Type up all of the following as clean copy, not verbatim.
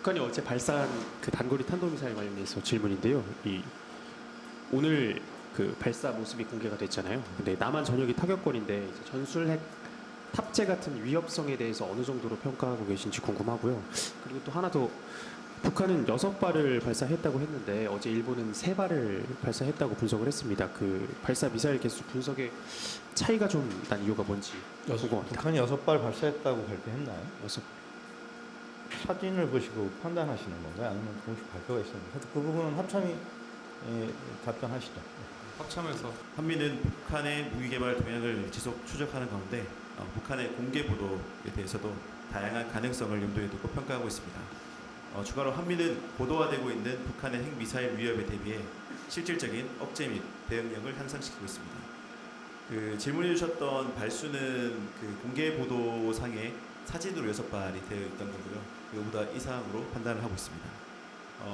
북한이 어제 발사한 그 단거리 탄도미사일 관련해서 질문인데요. 오늘 그 발사 모습이 공개가 됐잖아요. 근데 남한 전역이 타격거리인데 이제 전술핵 탑재 같은 위협성에 대해서 어느 정도로 평가하고 계신지 궁금하고요. 그리고 또 하나 더, 북한은 6발을 발사했다고 했는데 어제 일본은 3발을 발사했다고 분석을 했습니다. 그 발사 미사일 개수 분석에 차이가 좀 난 이유가 뭔지 궁금합니다. 북한이 6발 발사했다고 발표했나요? 6. 사진을 보시고 판단하시는 건가요? 아니면 공식 발표가 있습니까? 하여튼 그 부분은 합참이 답변하시죠. 합참에서 한미는 북한의 무기개발 동향을 지속 추적하는 가운데 북한의 공개 보도에 대해서도 다양한 가능성을 염두에 두고 평가하고 있습니다. 추가로 한미는 고도화되고 있는 북한의 핵미사일 위협에 대비해 실질적인 억제 및 대응력을 향상시키고 있습니다. 그 질문해 주셨던 발수는 그 공개 보도상에 사진으로 6발이 되어 있던 거고요. 그보다 이상으로 판단을 하고 있습니다.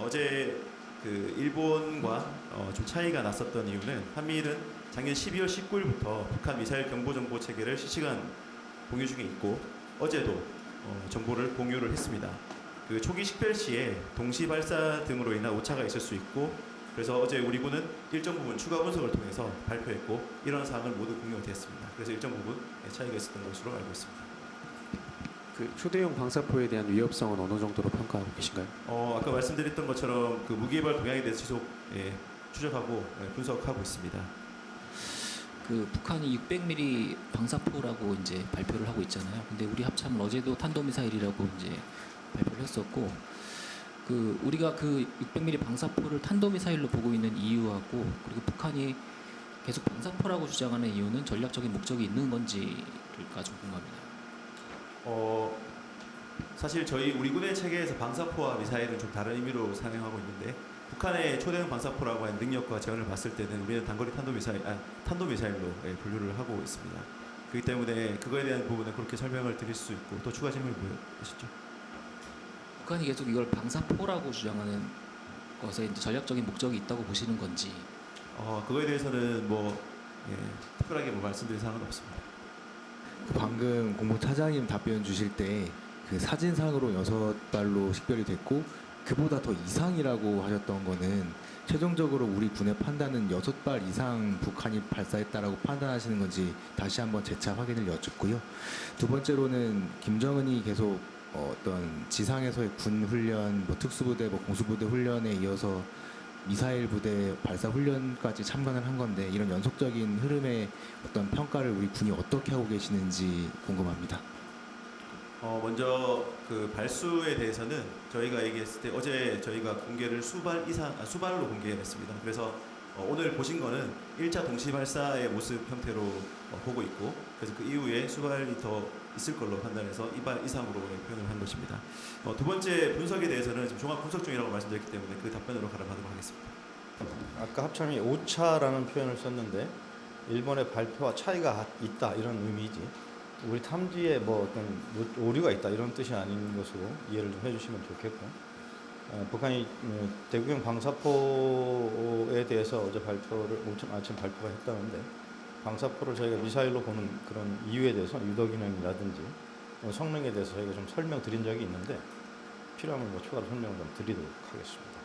어제 그 일본과 좀 차이가 났었던 이유는 한미일은 작년 12월 19일부터 북한 미사일 경보 정보 체계를 실시간 공유 중에 있고 어제도 정보를 공유를 했습니다. 그 초기 식별 시에 동시 발사 등으로 인한 오차가 있을 수 있고 그래서 어제 우리 군은 일정 부분 추가 분석을 통해서 발표했고 이런 사항을 모두 공유가 됐습니다. 그래서 일정 부분 차이가 있었던 것으로 알고 있습니다. 그 초대형 방사포에 대한 위협성은 어느 정도로 평가하고 계신가요? 아까 말씀드렸던 것처럼 그 무기개발 동향에 대해서 지속 추적하고 분석하고 있습니다. 그 북한이 600mm 방사포라고 이제 발표를 하고 있잖아요. 근데 우리 합참은 어제도 탄도미사일이라고 이제 발표를 했었고, 그 우리가 그 600mm 방사포를 탄도미사일로 보고 있는 이유하고 그리고 북한이 계속 방사포라고 주장하는 이유는 전략적인 목적이 있는 건지가 좀 궁금합니다. 사실 우리 군의 체계에서 방사포와 미사일은 좀 다른 의미로 사용하고 있는데 북한의 초대형 방사포라고 하는 능력과 재원을 봤을 때는 우리는 단거리 탄도미사일로 분류를 하고 있습니다. 그렇기 때문에 그거에 대한 부분은 그렇게 설명을 드릴 수 있고 또 추가 질문이 무엇이죠? 북한이 계속 이걸 방사포라고 주장하는 것에 이제 전략적인 목적이 있다고 보시는 건지. 그거에 대해서는 특별하게 말씀드릴 사항은 없습니다. 방금 공보차장님 답변 주실 때 그 사진상으로 6발로 식별이 됐고 그보다 더 이상이라고 하셨던 거는 최종적으로 우리 군의 판단은 6발 이상 북한이 발사했다라고 판단하시는 건지 다시 한번 재차 확인을 여쭙고요. 두 번째로는 김정은이 계속 어떤 지상에서의 군 훈련, 특수부대, 공수부대 훈련에 이어서 미사일 부대 발사 훈련까지 참관을 한 건데 이런 연속적인 흐름의 어떤 평가를 우리 군이 어떻게 하고 계시는지 궁금합니다. 먼저 그 발수에 대해서는 저희가 얘기했을 때 어제 저희가 공개를 수발로 공개했습니다. 그래서 오늘 보신 거는 1차 동시 발사의 모습 형태로 보고 있고 그래서 그 이후에 수발이 더 있을 걸로 판단해서 2발 이상으로 표현을 한 것입니다. 두 번째 분석에 대해서는 지금 종합 분석 중이라고 말씀드렸기 때문에 그 답변으로 가름하도록 하겠습니다. 아까 합참이 오차라는 표현을 썼는데 일본의 발표와 차이가 있다 이런 의미이지 우리 탐지에 어떤 오류가 있다 이런 뜻이 아닌 것으로 이해를 좀 해주시면 좋겠고 북한이 대구형 방사포에 대해서 어제 아침 발표가 했다는데 방사포를 저희가 미사일로 보는 그런 이유에 대해서 유도 기능이라든지 성능에 대해서 저희가 좀 설명드린 적이 있는데 필요하면 추가로 설명을 좀 드리도록 하겠습니다.